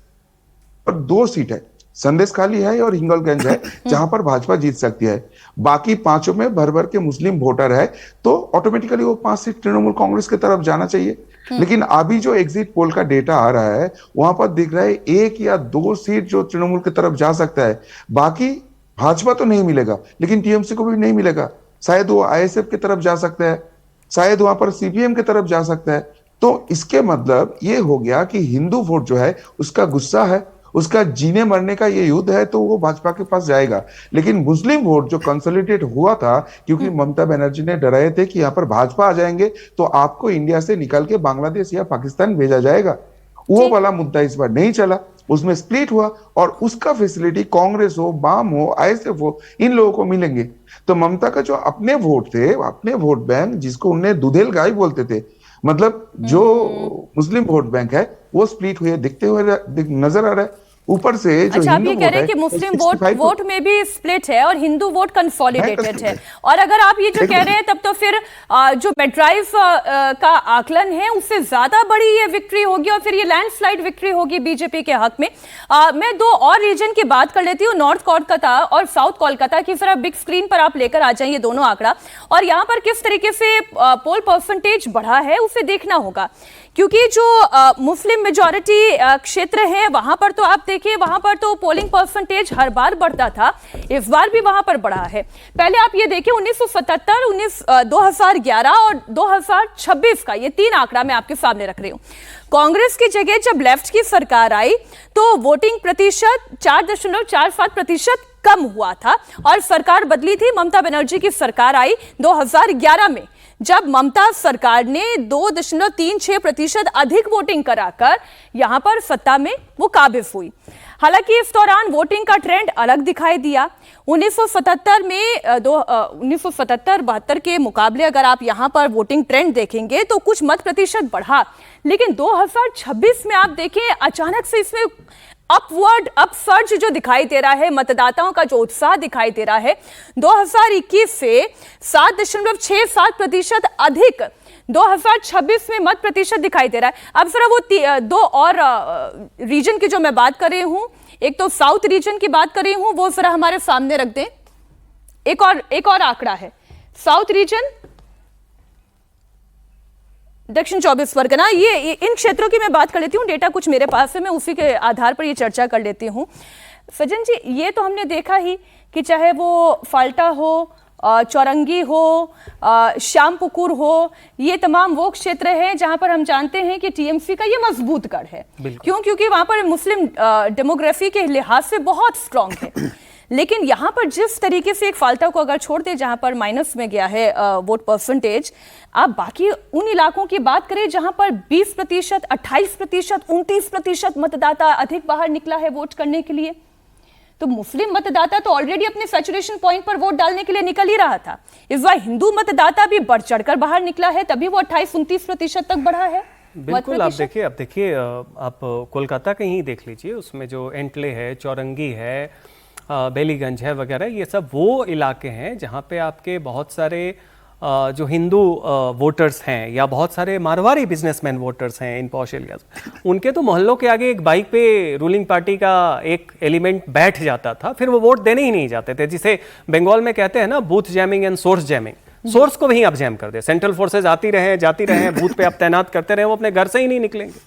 पर 2 सीट है, संदेशखाली है और हिंगोलगंज है, जहां पर भाजपा जीत सकती है। बाकी 5 में भर भर के मुस्लिम वोटर है, तो ऑटोमेटिकली वो 5 सीट तृणमूल कांग्रेस की तरफ जाना चाहिए। लेकिन अभी जो एग्जिट पोल का डेटा आ रहा है वहां पर दिख रहा है 1 या 2 सीट जो तृणमूल की तरफ जा सकता है। बाकी भाजपा तो नहीं मिलेगा, लेकिन टीएमसी को भी नहीं मिलेगा। शायद वो आईएसएफ की तरफ जा सकता है, शायद वहां पर सीपीएम की तरफ जा सकता है। तो इसके मतलब ये हो गया कि हिंदू वोट जो है उसका गुस्सा है, उसका जीने मरने का ये युद्ध है, तो वो भाजपा के पास जाएगा। लेकिन मुस्लिम वोट जो कंसोलिडेट हुआ था, क्योंकि ममता बनर्जी ने डराए थे कि यहाँ पर भाजपा आ जाएंगे तो आपको इंडिया से निकल के बांग्लादेश या पाकिस्तान भेजा जाएगा, वो वाला मुद्दा इस बार नहीं चला, उसमें स्प्लिट हुआ और उसका फैसिलिटी कांग्रेस हो, वाम हो, आईएसएफ हो, इन लोगों को मिलेंगे। तो ममता का जो अपने वोट थे, अपने वोट बैंक जिसको उन्हें दुधेल गाय बोलते थे, मतलब जो मुस्लिम वोट बैंक है वो स्प्लिट हुए दिखते हुए नजर आ रहा है। ऊपर से जो अच्छा, आप हिंदू ये कह रहे हैं कि मुस्लिम वोट में भी स्प्लिट है और हिंदू वोट कंसोलिडेटेड है। और अगर आप ये जो कह रहे हैं तब तो फिर जो मेड्राइव का आकलन है उससे ज्यादा बड़ी ये विक्ट्री होगी और फिर ये लैंडस्लाइड विक्ट्री होगी बीजेपी के हक में। मैं 2 और रीजन की बात कर लेती हूँ, नॉर्थ कोलकाता और साउथ कोलकाता की। जरा बिग स्क्रीन पर आप लेकर आ जाइए दोनों आंकड़ा, और यहाँ पर किस तरीके से पोल परसेंटेज बढ़ा है उसे देखना होगा। क्योंकि जो मुस्लिम मेजॉरिटी क्षेत्र है वहां पर तो आप देखिए, वहां पर तो पोलिंग परसेंटेज हर बार बढ़ता था, इस बार भी वहां पर बढ़ा है। पहले आप ये देखिए 1977, 2011 और 2026 का ये 3 आंकड़ा मैं आपके सामने रख रही हूं। कांग्रेस की जगह जब लेफ्ट की सरकार आई तो वोटिंग प्रतिशत 4.47% कम हुआ था और सरकार बदली थी, ममता बनर्जी की सरकार आई 2011 में, जब ममता सरकार ने 2.36% अधिक वोटिंग कराकर यहां पर सत्ता में वो काबिज हुई। हालांकि इस दौरान वोटिंग का ट्रेंड अलग दिखाई दिया। 1977 में 1977-72 के मुकाबले अगर आप यहां पर वोटिंग ट्रेंड देखेंगे तो कुछ मत प्रतिशत बढ़ा, लेकिन 2026 में आप देखें अचानक से इसमें अपसर्ज जो दिखाई दे रहा है, मतदाताओं का जो उत्साह दिखाई दे रहा है 2021 से 7.67% अधिक 2026 में मत प्रतिशत दिखाई दे रहा है। अब जरा वो 2 और रीजन की जो मैं बात कर रही हूं, एक तो साउथ रीजन की बात कर रही हूं, वो जरा हमारे सामने रख दें। एक और आंकड़ा है साउथ रीजन, दक्षिण 24 परगना, ये इन क्षेत्रों की मैं बात कर लेती हूँ। डेटा कुछ मेरे पास है, मैं उसी के आधार पर ये चर्चा कर लेती हूँ। सज्जन जी, ये तो हमने देखा ही कि चाहे वो फाल्टा हो, चौरंगी हो, श्यामपुकुर हो, ये तमाम वो क्षेत्र हैं जहां पर हम जानते हैं कि टीएमसी का ये मजबूत गढ़ है। क्यों? क्योंकि वहां पर मुस्लिम डेमोग्राफी के लिहाज से बहुत स्ट्रांग है। लेकिन यहाँ पर जिस तरीके से एक फाल्टा को अगर छोड़ दे जहां पर माइनस में गया है वोट परसेंटेज, आप बाकी उन इलाकों की बात करें जहां पर 20%, 28%, 29% मतदाता अधिक बाहर निकला है वोट करने के लिए, तो मुस्लिम मतदाता तो ऑलरेडी अपने सैचुरेशन पॉइंट पर वोट डालने के लिए निकल ही रहा था। इस बार हिंदू मतदाता भी बढ़ चढ़कर बाहर निकला है, तभी वो 28-29% तक बढ़ा है। बिल्कुल, आप देखिए आप कोलकाता का ही देख लीजिए, उसमें जो एंटले है, चौरंगी है, बेलीगंज है वगैरह, ये सब वो इलाके हैं जहाँ पे आपके बहुत सारे जो हिंदू वोटर्स हैं या बहुत सारे मारवाड़ी बिजनेसमैन वोटर्स हैं इन पॉश एरियाज, उनके तो मोहल्लों के आगे एक बाइक पे रूलिंग पार्टी का एक एलिमेंट बैठ जाता था, फिर वो वोट देने ही नहीं जाते थे, जिसे बंगाल में कहते हैं ना booth jamming and source jamming. Source को भी आप जैम कर दे, सेंट्रल फोर्सेज आती रहे जाती रहे, बूथ पे आप तैनात करते रहे, वो अपने घर से ही नहीं निकलेंगे।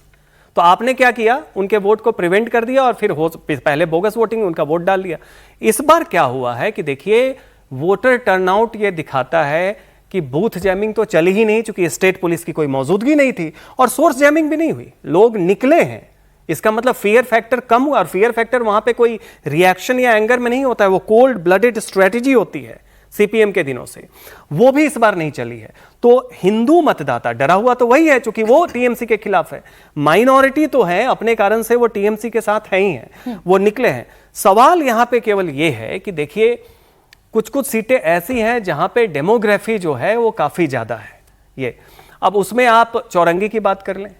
तो आपने क्या किया, उनके वोट को प्रिवेंट कर दिया और फिर पहले बोगस वोटिंग उनका वोट डाल दिया। इस बार क्या हुआ है कि देखिए वोटर टर्नआउट ये दिखाता है कि बूथ जैमिंग तो चली ही नहीं, चूंकि स्टेट पुलिस की कोई मौजूदगी नहीं थी, और सोर्स जैमिंग भी नहीं हुई, लोग निकले हैं। इसका मतलब फियर फैक्टर कम हुआ, और फियर फैक्टर वहां पे कोई रिएक्शन या एंगर में नहीं होता है, वो कोल्ड ब्लडेड स्ट्रेटेजी होती है। सीपीएम के दिनों से, वो भी इस बार नहीं चली है। तो हिंदू मतदाता डरा हुआ तो वही है, क्योंकि वो टीएमसी के खिलाफ है। माइनॉरिटी तो है, अपने कारण से वो टीएमसी के साथ है ही है, वो निकले हैं। सवाल यहां पे केवल ये है कि देखिए कुछ कुछ सीटें ऐसी हैं जहां पे डेमोग्राफी जो है वो काफी ज्यादा है। ये अब उसमें आप चौरंगी की बात कर लें,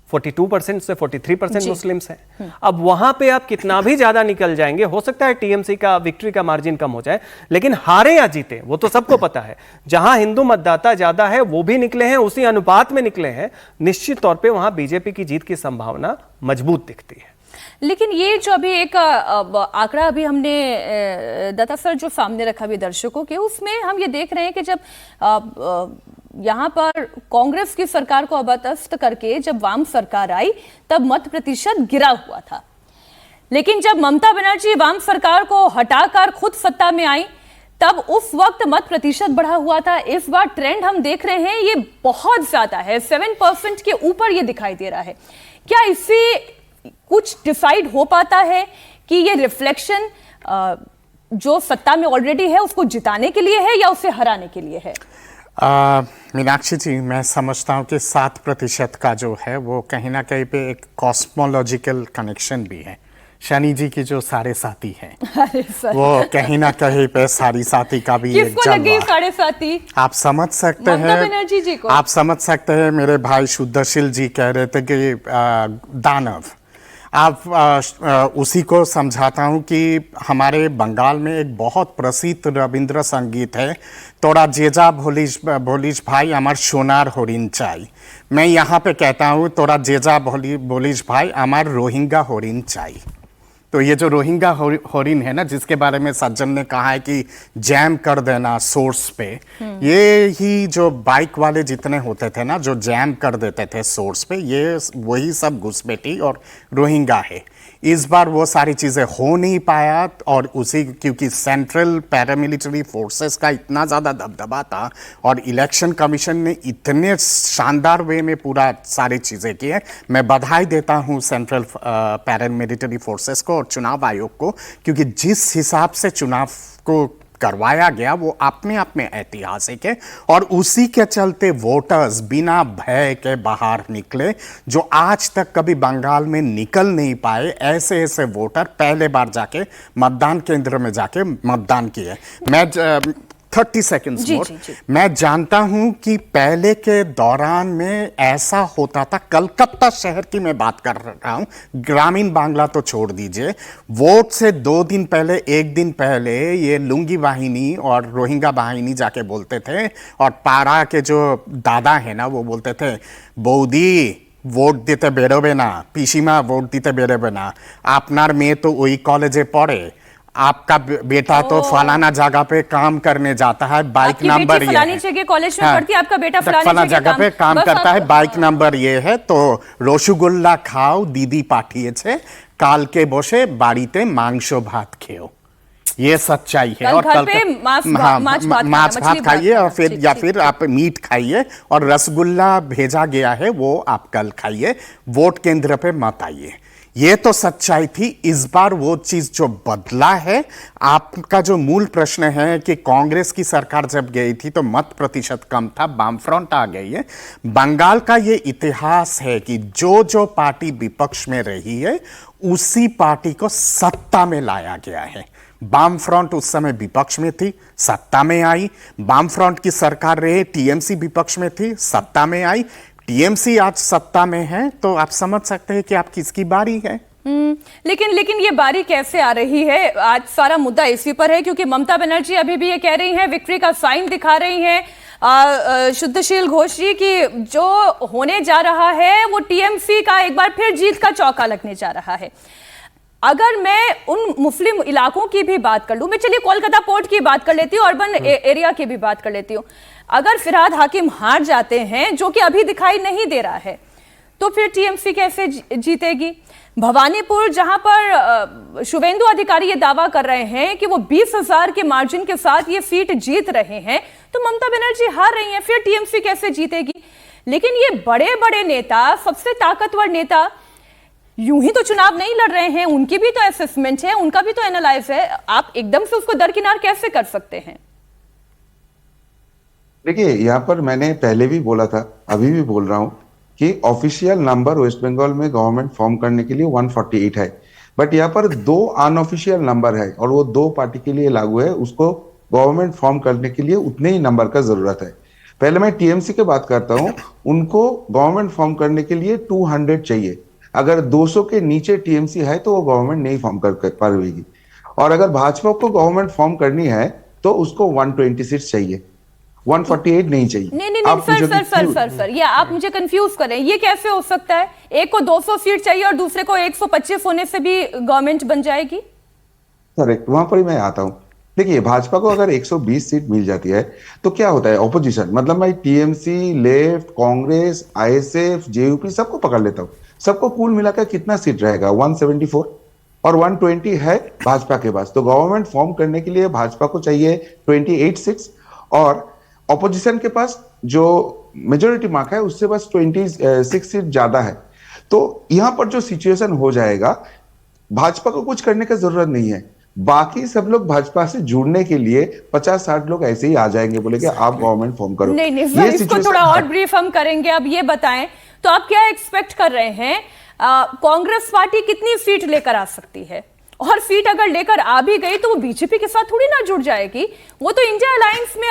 42% से 43% मुस्लिम्स हैं। अब वहां पे आप कितना भी ज्यादा निकल जाएंगे, हो सकता है टीएमसी का विक्ट्री का मार्जिन कम हो जाए, लेकिन हारे या जीते वो तो सबको पता है। जहां हिंदू मतदाता ज्यादा है वो भी निकले हैं, उसी अनुपात में निकले हैं, निश्चित तौर पे वहां बीजेपी की जीत की संभावना मजबूत दिखती है। लेकिन ये जो अभी एक आंकड़ा अभी हमने दत्ता सर जो सामने रखा भी दर्शकों के, उसमें हम ये देख रहे हैं कि जब यहाँ पर कांग्रेस की सरकार को अबतस्त करके जब वाम सरकार आई तब मत प्रतिशत गिरा हुआ था, लेकिन जब ममता बनर्जी वाम सरकार को हटाकर खुद सत्ता में आई तब उस वक्त मत प्रतिशत बढ़ा हुआ था। इस बार ट्रेंड हम देख रहे हैं ये बहुत ज्यादा है, 7% के ऊपर ये दिखाई दे रहा है। क्या इससे कुछ डिसाइड हो पाता है कि ये रिफ्लेक्शन जो सत्ता में ऑलरेडी है उसको जिताने के लिए है या उसे हराने के लिए है? मीनाक्षी जी, मैं समझता हूँ कि 7% का जो है वो कहीं ना कहीं पे एक कॉस्मोलॉजिकल कनेक्शन भी है। शनि जी की जो साढ़े साथी है वो कहीं ना कहीं पे सारी साथी का भी एक जलवा। साढ़े साथी आप समझ सकते हैं, आप समझ सकते हैं। मेरे भाई शुद्धशील जी कह रहे थे कि दानव, आप उसी को समझाता हूँ कि हमारे बंगाल में एक बहुत प्रसिद्ध रविंद्र संगीत है, तोड़ा जेजा भोलिश भाई अमर सोनार हरिण चाई। मैं यहाँ पे कहता हूँ तोड़ा जेजा भोलिश भाई अमर रोहिंगा हरिण चाई। तो ये जो रोहिंगा हरिण है ना, जिसके बारे में सज्जन ने कहा है कि जैम कर देना सोर्स पे, ये ही जो बाइक वाले जितने होते थे ना जो जैम कर देते थे सोर्स पे, ये वही सब घुसपैठी और रोहिंगा है। इस बार वो सारी चीज़ें हो नहीं पाया, और उसी क्योंकि सेंट्रल पैरामिलिट्री फोर्सेस का इतना ज़्यादा दबदबा था और इलेक्शन कमीशन ने इतने शानदार वे में पूरा सारी चीज़ें की है। मैं बधाई देता हूँ सेंट्रल पैरामिलिट्री फोर्सेस को और चुनाव आयोग को, क्योंकि जिस हिसाब से चुनाव को करवाया गया वो अपने आप में ऐतिहासिक है। और उसी के चलते वोटर्स बिना भय के बाहर निकले, जो आज तक कभी बंगाल में निकल नहीं पाए। ऐसे ऐसे वोटर पहले बार जाके मतदान केंद्र में जाके मतदान किए। मैं 30 सेकेंड्स मोर। मैं जानता हूं कि पहले के दौरान में ऐसा होता था, कलकत्ता शहर की मैं बात कर रहा हूं, ग्रामीण बांग्ला तो छोड़ दीजिए, वोट से 2 दिन पहले 1 दिन पहले ये लुंगी वाहिनी और रोहिंगा वाहिनी जाके बोलते थे, और पारा के जो दादा है ना वो बोलते थे, बौदी वोट दिते बेरोबे ना, पिसीमा वोट दिते बेरोबे ना, आपनार मेये तो वही कॉलेजे पढ़े, आपका बेटा तो फलाना जगह पे काम करने जाता है, बाइक नंबर ये फलानी जगह कॉलेज में पढ़ती है, आपका बेटा फलाना जगह पे काम करता है, बाइक नंबर ये है, तो रसगुल्ला खाओ दीदी पाठिए काल के बसे बाड़ीते मांस भात खेओ। ये सच्चाई है। और कल पे मांस भात खाइए और फिर या फिर आप मीट खाइए, और रसगुल्ला भेजा गया है वो आप कल खाइए, वोट केंद्र पे मत आइए। ये तो सच्चाई थी। इस बार वो चीज जो बदला है, आपका जो मूल प्रश्न है कि कांग्रेस की सरकार जब गई थी तो मत प्रतिशत कम था, वामफ्रंट आ गई है। बंगाल का ये इतिहास है कि जो जो पार्टी विपक्ष में रही है उसी पार्टी को सत्ता में लाया गया है। वामफ्रंट उस समय विपक्ष में थी, सत्ता में आई। वामफ्रंट की सरकार रही, टीएमसी विपक्ष में थी, सत्ता में आई। टीएमसी आज सत्ता में है, तो आप समझ सकते हैं कि आप किसकी बारी है। लेकिन ये बारी कैसे आ रही है? आज सारा मुद्दा इसी पर है, क्योंकि ममता बनर्जी अभी भी ये कह रही हैं, विक्ट्री का साइन दिखा रही हैं शुद्धशील घोष जी की जो होने जा रहा है वो टीएमसी का एक बार फिर जीत का चौका लगने जा रहा है। अगर मैं उन मुस्लिम इलाकों की भी बात कर लूं, मैं चलिए कोलकाता पोर्ट की बात कर लेती हूँ, अर्बन एरिया की भी बात कर लेती हूँ। अगर फिरहाद हाकिम हार जाते हैं, जो कि अभी दिखाई नहीं दे रहा है, तो फिर टीएमसी कैसे जीतेगी? भवानीपुर, जहां पर शुभेंदु अधिकारी ये दावा कर रहे हैं कि वो 20,000 के मार्जिन के साथ ये सीट जीत रहे हैं, तो ममता बनर्जी हार रही हैं, फिर टीएमसी कैसे जीतेगी? लेकिन ये बड़े बड़े नेता, सबसे ताकतवर नेता यूं ही तो चुनाव नहीं लड़ रहे हैं, उनकी भी तो असेसमेंट है, उनका भी तो एनालाइज है। आप एकदम से उसको दरकिनार कैसे कर सकते हैं? देखिए, यहाँ पर मैंने पहले भी बोला था, अभी भी बोल रहा हूँ कि ऑफिशियल नंबर वेस्ट बंगाल में गवर्नमेंट फॉर्म करने के लिए 148 है, बट यहाँ पर 2 अनऑफिशियल नंबर है और वो 2 पार्टी के लिए लागू है। उसको गवर्नमेंट फॉर्म करने के लिए उतने ही नंबर का जरूरत है। पहले मैं टीएमसी की बात करता हूँ, उनको गवर्नमेंट फॉर्म करने के लिए 200 चाहिए। अगर 200 के नीचे टीएमसी है तो वो गवर्नमेंट नहीं फॉर्म कर पाएगी, और अगर भाजपा को गवर्नमेंट फॉर्म करनी है तो उसको 126 चाहिए, 148 नहीं चाहिए। नहीं, आप सर, ये आप मुझे कंफ्यूज करें, ये कैसे हो सकता है? एक को 200 सीट चाहिए और दूसरे को 125 होने से भी गवर्नमेंट बन जाएगी? करेक्ट, वहां पर ही मैं आता हूं। देखिए, भाजपा को अगर 120 सीट मिल जाती है तो क्या होता है, ऑपोजिशन मतलब मैं टीएमसी, लेफ्ट, कांग्रेस, आईएसएफ, जेयूपी सबको पकड़ लेता हूं, सबको कुल मिलाकर कितना सीट रहेगा? 174 और 120 है भाजपा के पास। तो गवर्नमेंट फॉर्म करने के लिए भाजपा को चाहिए 28 सीट्स, और ऑपोजिशन के पास जो मेजोरिटी मार्क है उससे बस 26 सीट ज्यादा है। तो यहां पर जो सिचुएशन हो जाएगा, भाजपा को कुछ करने की जरूरत नहीं है, बाकी सब लोग भाजपा से जुड़ने के लिए 50-60 लोग ऐसे ही आ जाएंगे, बोले कि आप गवर्नमेंट फॉर्म करो। नहीं सर, इसको थोड़ा और ब्रीफ हम करेंगे। अब ये बताएं, तो आप क्या एक्सपेक्ट कर रहे हैं, कांग्रेस पार्टी कितनी सीट लेकर आ सकती है? और सीट अगर लेकर आ भी गई तो वो बीजेपी के साथ थोड़ी ना जुड़ जाएगी, वो तो इंडिया अलायंस में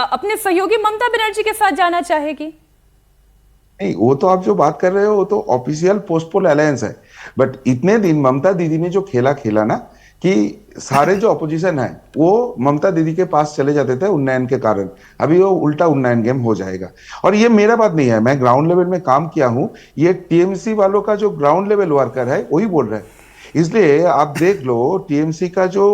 अपने सहयोगी ममता बनर्जी के साथ जाना चाहेगी। नहीं, वो तो आप जो बात कर रहे हो वो तो ऑफिशियल पोस्टपोल अलायंस है, बट इतने दिन ममता दीदी ने जो खेला ना कि सारे जो अपोजिशन है वो ममता दीदी के पास चले जाते थे उन्नयन के कारण। अभी वो उल्टा उन्नयन गेम हो जाएगा। और ये मेरा बात नहीं है, मैं ग्राउंड लेवल में काम किया हूं, ये टीएमसी वालों का जो ग्राउंड लेवल वर्कर है वही बोल रहा है। इसलिए आप देख लो, टीएमसी का जो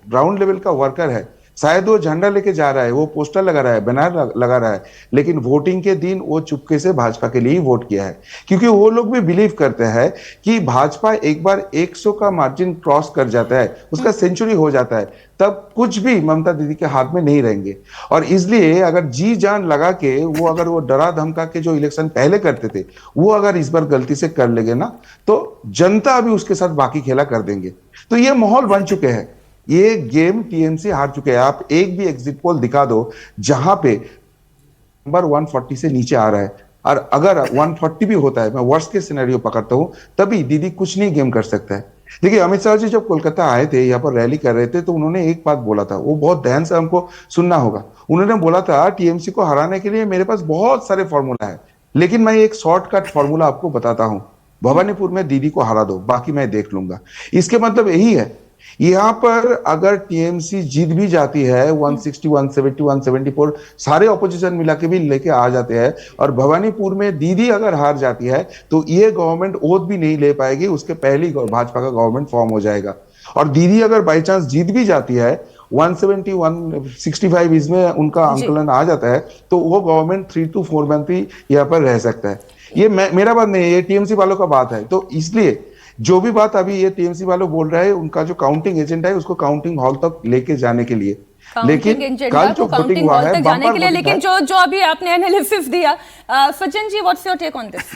ग्राउंड लेवल का वर्कर है, शायद वो झंडा लेके जा रहा है, वो पोस्टर लगा रहा है, बैनर लगा रहा है, लेकिन वोटिंग के दिन वो चुपके से भाजपा के लिए ही वोट किया है, क्योंकि वो लोग भी बिलीव करते हैं कि भाजपा एक बार 100 का मार्जिन क्रॉस कर जाता है, उसका सेंचुरी हो जाता है, तब कुछ भी ममता दीदी के हाथ में नहीं रहेंगे। और इसलिए अगर जी जान लगा के अगर वो डरा धमका के जो इलेक्शन पहले करते थे, वो अगर इस बार गलती से कर लेंगे ना, तो जनता भी उसके साथ बाकी खेला कर देंगे। तो ये माहौल बन चुके हैं, ये गेम टीएमसी हार चुके हैं। आप एक भी एग्जिट पोल दिखा दो जहां पे नंबर 140 से नीचे आ रहा है, और अगर 140 भी होता है, मैं वर्स्ट के सिनेरियो पकड़ता हूं, तभी दीदी कुछ नहीं गेम कर सकता है। देखिए, अमित शाह जी जब कोलकाता आए थे, यहाँ पर रैली कर रहे थे, तो उन्होंने एक बात बोला था, वो बहुत ध्यान से हमको सुनना होगा। उन्होंने बोला था, टीएमसी को हराने के लिए मेरे पास बहुत सारे फॉर्मूला है, लेकिन मैं एक शॉर्टकट फॉर्मूला आपको बताता हूं, भवानीपुर में दीदी को हरा दो, बाकी मैं देख लूंगा। इसके मतलब यही है, यहां पर अगर टीएमसी जीत भी जाती है, 160, 170, 174 सारे ऑपोजिशन मिला के भी लेके आ जाते हैं, और भवानीपुर में दीदी अगर हार जाती है तो ये गवर्नमेंट ओथ भी नहीं ले पाएगी, उसके पहले ही भाजपा का गवर्नमेंट फॉर्म हो जाएगा। और दीदी अगर बाई चांस जीत भी जाती है, 170, 165 इसमें उनका आंकलन आ जाता है, तो वो गवर्नमेंट 3 to 4 मंथ ही यहाँ पर रह सकता है। ये मेरा बात नहीं है, ये टीएमसी वालों का बात है। तो इसलिए जो भी बात अभी ये टीएमसी वालों बोल रहे हैं, उनका जो काउंटिंग एजेंट है उसको काउंटिंग हॉल तक लेके जाने के लिए, लेकिन कल जो वोटिंग हुआ है जाने के लिए, लेकिन जो अभी आपने एनालिसिस दिया, Sachin ji, what's your take on this?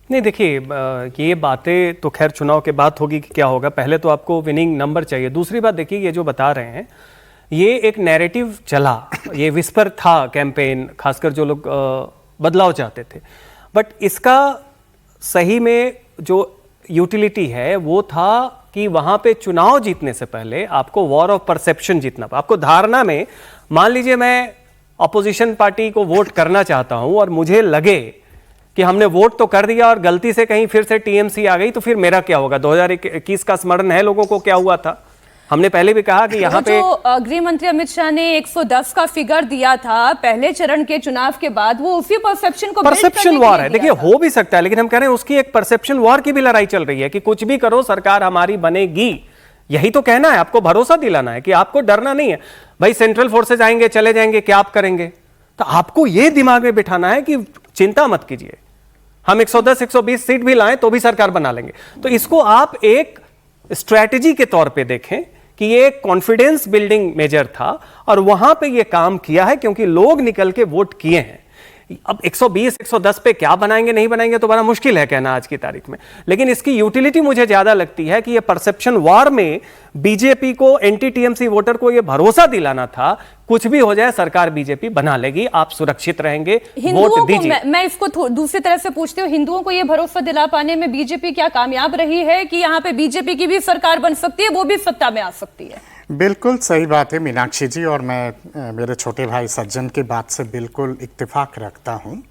नहीं, देखिए, ये बातें तो खैर चुनाव के बाद होगी कि क्या होगा। पहले तो आपको विनिंग नंबर चाहिए। दूसरी बात, देखिए, ये जो बता रहे हैं, ये एक नैरेटिव चला, ये विस्पर था कैंपेन, खासकर जो लोग बदलाव चाहते थे, बट इसका सही में जो यूटिलिटी है वो था कि वहां पे चुनाव जीतने से पहले आपको वॉर ऑफ परसेप्शन जीतना, आपको धारणा में, मान लीजिए मैं अपोजिशन पार्टी को वोट करना चाहता हूं और मुझे लगे कि हमने वोट तो कर दिया और गलती से कहीं फिर से टीएमसी आ गई, तो फिर मेरा क्या होगा? 2021 का स्मरण है लोगों को क्या हुआ था। हमने पहले भी कहा कि यहाँ पे गृह मंत्री अमित शाह ने 110 का फिगर दिया था पहले चरण के चुनाव के बाद, वो उसी परसेप्शन को, परसेप्शन वॉर है। देखिए, हो भी सकता है, लेकिन हम कह रहे हैं उसकी एक परसेप्शन वॉर की भी लड़ाई चल रही है कि कुछ भी करो सरकार हमारी बनेगी, यही तो कहना है, आपको भरोसा दिलाना है कि आपको डरना नहीं है। भाई सेंट्रल फोर्सेज आएंगे चले जाएंगे, क्या आप करेंगे? तो आपको यह दिमाग में बिठाना है कि चिंता मत कीजिए, हम 110, 120 सीट भी लाएं तो भी सरकार बना लेंगे। तो इसको आप एक स्ट्रैटेजी के तौर पे देखें कि ये कॉन्फिडेंस बिल्डिंग मेजर था और वहां पे ये काम किया है, क्योंकि लोग निकल के वोट किए हैं। अब 120 110 पे क्या बनाएंगे नहीं बनाएंगे तो बड़ा मुश्किल है कहना आज की तारीख में, लेकिन इसकी यूटिलिटी मुझे ज्यादा लगती है कि ये परसेप्शन वॉर में बीजेपी को, एंटी टीएमसी वोटर को ये भरोसा दिलाना था कुछ भी हो जाए सरकार बीजेपी बना लेगी, आप सुरक्षित रहेंगे, वोट दीजिए। मैं इसको दूसरी तरफ से पूछती हूँ, हिंदुओं को ये भरोसा दिला पाने में बीजेपी क्या कामयाब रही है कि यहाँ पे बीजेपी की भी सरकार बन सकती है, वो भी सत्ता में आ सकती है? बिल्कुल सही बात है मीनाक्षी जी, और मैं मेरे छोटे भाई सज्जन की बात से बिल्कुल इत्तेफाक रखता हूँ।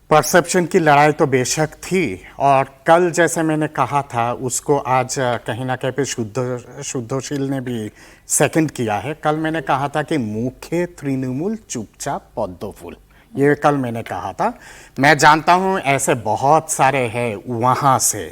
परसेप्शन की लड़ाई तो बेशक थी, और कल जैसे मैंने कहा था उसको आज कहीं ना कहीं पे शुद्धोशील ने भी सेकंड किया है। कल मैंने कहा था कि मुखे तृणमूल चुपचाप पद्म फूल, ये कल मैंने कहा था। मैं जानता हूँ ऐसे बहुत सारे हैं वहाँ से,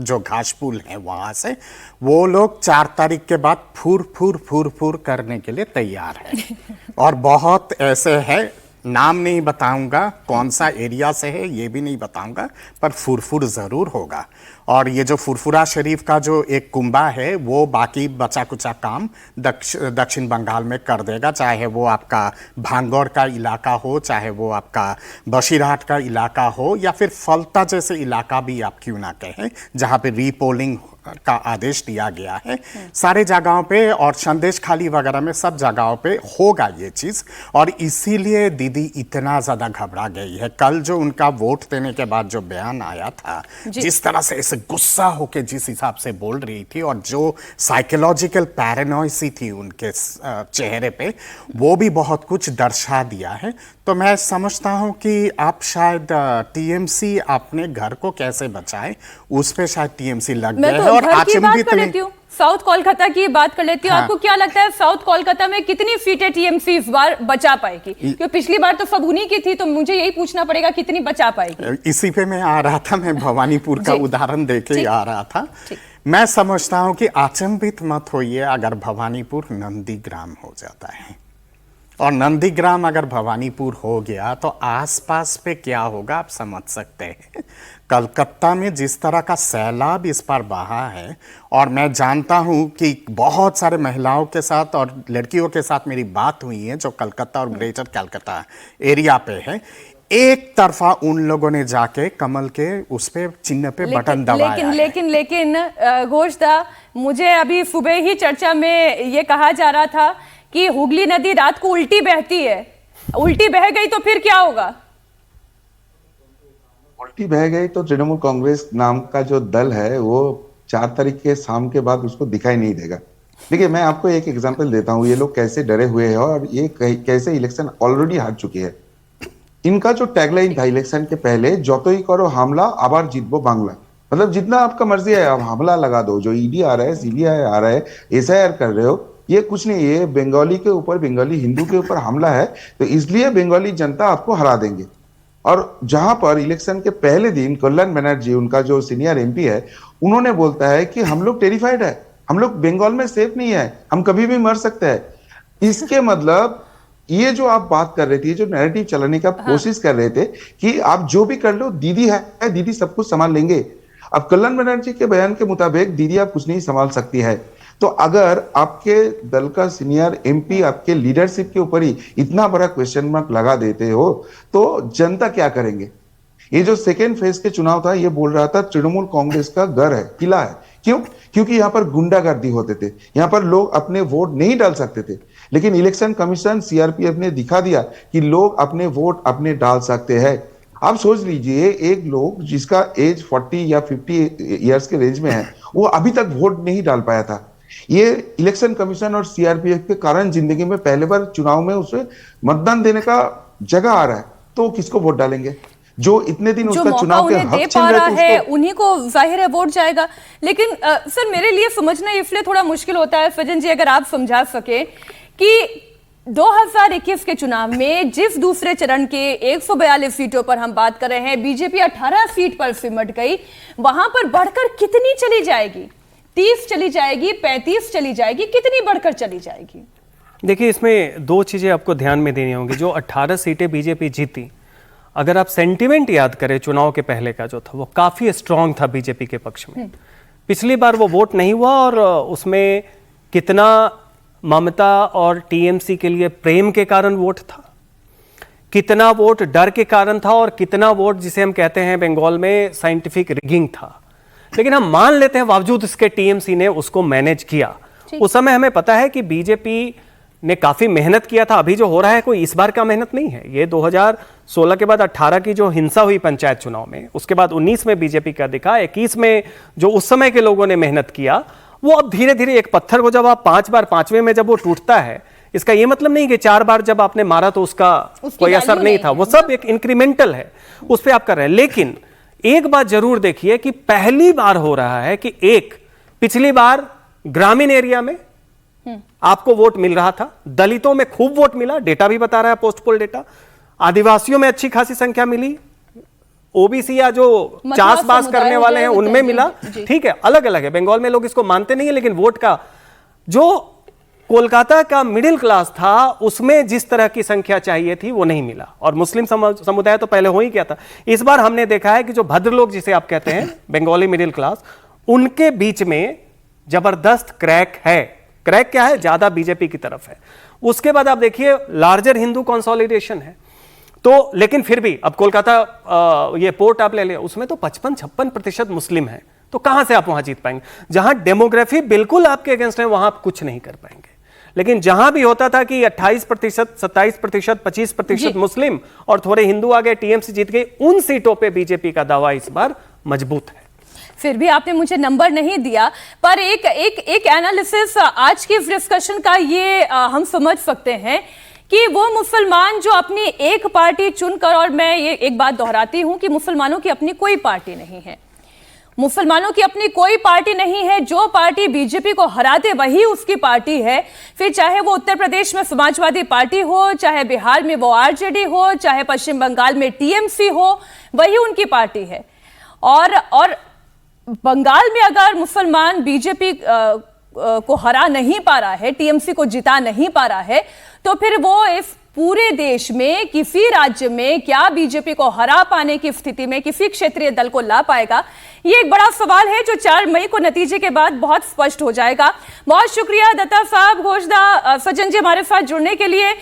जो घासपुल हैं वहाँ से, वो लोग 4 तारीख के बाद फूर करने के लिए तैयार हैं। और बहुत ऐसे हैं, नाम नहीं बताऊंगा कौन सा एरिया से है ये भी नहीं बताऊंगा, पर फुरफुर ज़रूर होगा। और ये जो फुरफुरा शरीफ का जो एक कुंबा है वो बाकी बचा कुचा काम दक्षिण बंगाल में कर देगा, चाहे वो आपका भांगौर का इलाका हो, चाहे वो आपका बशीरहाट का इलाका हो, या फिर फलता जैसे इलाका भी आप क्यों ना कहें जहाँ पे रीपोलिंग का आदेश दिया गया है। सारे जगहों पे और संदेश खाली वगैरह में सब जगहों पे होगा ये चीज़, और इसीलिए दीदी इतना ज़्यादा घबरा गई है। कल जो उनका वोट देने के बाद जो बयान आया था, जिस तरह से ऐसे गुस्सा होके जिस हिसाब से बोल रही थी, और जो साइकोलॉजिकल पैरानॉइसी थी उनके चेहरे पे, वो भी बहुत कुछ दर्शा दिया है। तो मैं समझता हूँ कि आप शायद टीएमसी अपने घर को कैसे बचाए उस पे शायद टीएमसी लग गए हैं। और अचंभित नहीं, साउथ कोलकाता की बात कर लेती हूँ। आपको क्या लगता है साउथ कोलकाता में कितनी सीटें टीएमसी इस बार बचा पाएगी? क्योंकि पिछली बार तो सब उन्हीं की थी, तो मुझे यही पूछना पड़ेगा कितनी बचा पाएगी। इसी पे मैं आ रहा था, मैं भवानीपुर का उदाहरण देके ही आ रहा था। मैं समझता हूँ कि अचंभित मत होइए अगर भवानीपुर नंदीग्राम हो जाता है, और नंदीग्राम अगर भवानीपुर हो गया तो आसपास पे क्या होगा आप समझ सकते हैं। कलकत्ता में जिस तरह का सैलाब इस बार बहा है, और मैं जानता हूं कि बहुत सारे महिलाओं के साथ और लड़कियों के साथ मेरी बात हुई है जो कलकत्ता और ग्रेटर कलकत्ता एरिया पे है, एक तरफा उन लोगों ने जाके कमल के उस पे चिन्ह पे बटन दबाया लेकिन घोषदा, मुझे अभी सुबह ही चर्चा में ये कहा जा रहा था कि हुगली नदी रात को उल्टी बहती है, उल्टी बह गई तो फिर क्या होगा? उल्टी बह गई तो तृणमूल कांग्रेस नाम का जो दल है वो 4 तारीख के शाम के बाद उसको दिखाई नहीं देगा। देखिए, मैं आपको एक एग्जांपल देता हूँ, ये लोग कैसे डरे हुए हैं और ये कैसे इलेक्शन ऑलरेडी हार चुके हैं। इनका जो टैगलाइन था इलेक्शन के पहले, जतोई करो हमला आबार जीतबो बांग्ला, मतलब जितना आपका मर्जी है आप हमला लगा दो, जो ईडी आ रहा है, सीबीआई आ रहा है, एसआईआर कर रहे हो, ये कुछ नहीं, ये बंगाली के ऊपर, बंगाली हिंदू के ऊपर हमला है, तो इसलिए बंगाली जनता आपको हरा देंगे। और जहां पर इलेक्शन के पहले दिन कल्याण बनर्जी, उनका जो सीनियर एमपी है, उन्होंने बोलता है कि हम लोग टेरिफाइड है, हम लोग बंगाल में सेफ नहीं है, हम कभी भी मर सकते हैं। इसके मतलब ये जो आप बात कर रहे थे, जो नैरेटिव चलाने का कोशिश कर रहे थे कि आप जो भी कर लो, दीदी है, दीदी सब कुछ संभाल लेंगे। अब कल्याण बनर्जी के बयान के मुताबिक दीदी आप कुछ नहीं संभाल सकती है। तो अगर आपके दल का सीनियर एमपी आपके लीडरशिप के ऊपर ही इतना बड़ा क्वेश्चन मार्क लगा देते हो तो जनता क्या करेंगे? ये जो सेकेंड फेज के चुनाव था, ये बोल रहा था तृणमूल कांग्रेस का घर है, किला है। क्यों? क्योंकि यहाँ पर गुंडागर्दी होते थे, यहाँ पर लोग अपने वोट नहीं डाल सकते थे, लेकिन इलेक्शन कमीशन सीआरपीएफ ने दिखा दिया कि लोग अपने वोट अपने डाल सकते हैं। आप सोच लीजिए, एक लोग जिसका एज 40 या 50 ईयर्स के रेंज में है, वो अभी तक वोट नहीं डाल पाया था। ये इलेक्शन कमीशन और सीआरपीएफ के कारण जिंदगी में पहले बार चुनाव में उसे मतदान देने का जगह आ रहा है, तो किसको वोट डालेंगे? जो इतने दिन उसका चुनाव के हक छीन रहे थे, उन्हीं को जाहिर है वोट जाएगा। लेकिन सर, मेरे लिए समझना इसलिए थोड़ा मुश्किल होता है, सज्जन जी अगर आप समझा सके कि 2021 के चुनाव में जिस दूसरे चरण के 142 सीटों पर हम बात कर रहे हैं, बीजेपी 18 सीट पर सिमट गई, वहां पर बढ़कर कितनी चली जाएगी? 30 चली जाएगी, 35 चली जाएगी, कितनी बढ़कर चली जाएगी? देखिए, इसमें 2 चीजें आपको ध्यान में देनी होंगी। जो 18 सीटें बीजेपी जीती, अगर आप सेंटिमेंट याद करें चुनाव के पहले का जो था, वो काफी स्ट्रांग था बीजेपी के पक्ष में। पिछली बार वो वोट नहीं हुआ, और उसमें कितना ममता और टीएमसी के लिए प्रेम के कारण वोट था, कितना वोट डर के कारण था और कितना वोट जिसे हम कहते हैं बंगाल में साइंटिफिक रिगिंग था। लेकिन हम मान लेते हैं बावजूद इसके टीएमसी ने उसको मैनेज किया। उस समय हमें पता है कि बीजेपी ने काफी मेहनत किया था। अभी जो हो रहा है कोई इस बार का मेहनत नहीं है। ये 2016 के बाद 18 की जो हिंसा हुई पंचायत चुनाव में, उसके बाद 19 में बीजेपी का दिखा, 21 में जो उस समय के लोगों ने मेहनत किया, वो अब धीरे धीरे एक पत्थर को जब आप 5 बार 5वें में जब वो टूटता है, इसका ये मतलब नहीं कि 4 बार जब आपने मारा तो उसका कोई असर नहीं था। वो सब एक इंक्रीमेंटल है, उस पर आप कर रहे हैं। लेकिन एक बात जरूर देखिए कि पहली बार हो रहा है कि पिछली बार ग्रामीण एरिया में आपको वोट मिल रहा था, दलितों में खूब वोट मिला, डेटा भी बता रहा है पोस्ट पोल डेटा, आदिवासियों में अच्छी खासी संख्या मिली, ओबीसी या जो चास बास करने वाले हैं उनमें मिला, ठीक है, अलग अलग है। बंगाल में लोग इसको मानते नहीं है, लेकिन वोट का जो कोलकाता का मिडिल क्लास था उसमें जिस तरह की संख्या चाहिए थी वो नहीं मिला। और मुस्लिम समुदाय तो पहले हो ही गया था। इस बार हमने देखा है कि जो भद्र लोग जिसे आप कहते हैं बंगाली मिडिल क्लास, उनके बीच में जबरदस्त क्रैक है। क्रैक क्या है? ज्यादा बीजेपी की तरफ है। उसके बाद आप देखिए लार्जर हिंदू कंसोलिडेशन है। तो लेकिन फिर भी अब कोलकाता ये पोर्ट आप ले लें, उसमें तो 55-56% मुस्लिम है। तो कहां से आप वहां जीत पाएंगे? जहां डेमोग्राफी बिल्कुल आपके अगेंस्ट है वहां आप कुछ नहीं कर पाएंगे। लेकिन जहां भी होता था कि 28%, 27%, 25% मुस्लिम और थोड़े हिंदू आ गए, टीएमसी जीत गई, उन सीटों पे बीजेपी का दावा इस बार मजबूत है। फिर भी आपने मुझे नंबर नहीं दिया, पर एक एनालिसिस आज की डिस्कशन का ये हम समझ सकते हैं कि वो मुसलमान जो अपनी एक पार्टी चुनकर, और मैं ये एक बात दोहराती हूं कि मुसलमानों की अपनी कोई पार्टी नहीं है, मुसलमानों की अपनी कोई पार्टी नहीं है। जो पार्टी बीजेपी को हरा दे वही उसकी पार्टी है। फिर चाहे वो उत्तर प्रदेश में समाजवादी पार्टी हो, चाहे बिहार में वो आरजेडी हो, चाहे पश्चिम बंगाल में टीएमसी हो, वही उनकी पार्टी है। और बंगाल में अगर मुसलमान बीजेपी को हरा नहीं पा रहा है, टीएमसी को जिता नहीं पा रहा है, तो फिर वो इस पूरे देश में किसी राज्य में क्या बीजेपी को हरा पाने की स्थिति में किसी क्षेत्रीय दल को ला पाएगा? ये एक बड़ा सवाल है जो 4 मई को नतीजे के बाद बहुत स्पष्ट हो जाएगा। बहुत शुक्रिया दत्ता साहब, घोषदा, सज्जन जी हमारे साथ जुड़ने के लिए।